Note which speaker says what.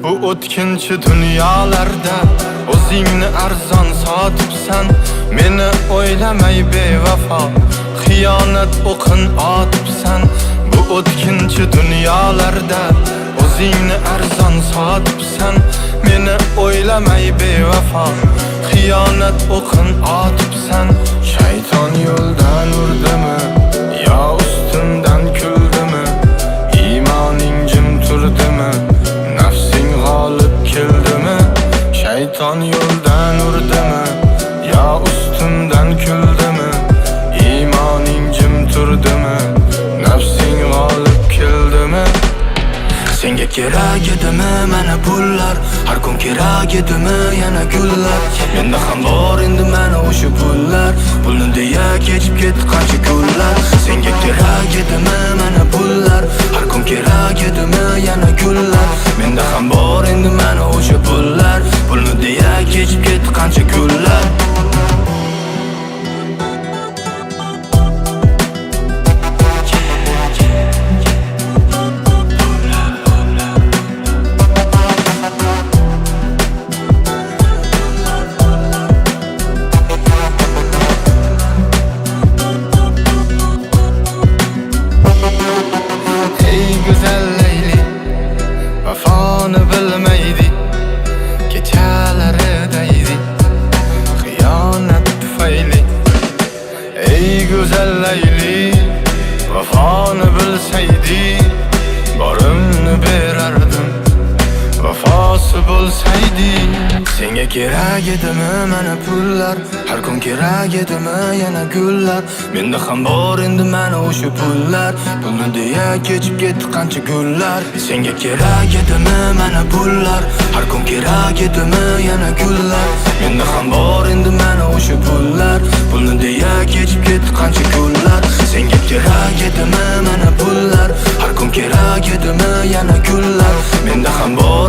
Speaker 1: Bu o'tkinchi dunyolarda o'zingni arzon sotibsan. Meni o'ylamay bevafo xiyonat o'qin otibsan. Bu o'tkinchi dunyolarda o'zingni arzon sotibsan. Meni o'ylamay bevafo xiyonat o'qin otibsan. Shayton yo'ldan urdimi yo ustimdan kuldimi? Iymoning jim turdimi? Nafsing g'olib keldimi? Shayton yo'ldan urdimi yo ustimdan kuldimi? Iymoning jim turdimi? Nafsing g'olib keldimi? Senga kerak edimi mana pullar? Har kun kerak edimi yana gullar? Menda ham bor endi mana o'sha pullar. Pulni deya kechib ketdi qancha kunlar. Senga kerak edimi mana pullar? Har kun kerak edimi yana gullar? Menda ham bor endi mana o'sha pullar. Pulni deya kechib ketdi qancha kunlar. Vafoni bilmaydi, kechalardaydi xiyonat tufayli. Ey go'zal Layli, vafoni bilsaydi, borimni berardim vafosi bo'lsaydi. Senga kerak edimi mana pullar? Har kun kerak edimi yana gullar? Menda ham bor endi mana o'sha pullar. Pulni deya kechib ketdi qancha gullar. Senga kerak edimi mana pullar? Har kun kerak edimi yana gullar? Menda ham bor endi mana o'sha pullar. Pulni deya kechib ketdi qancha gullar. Senga kerak edimi mana pullar? Har kun kerak edimi yana gullar? Menda ham bor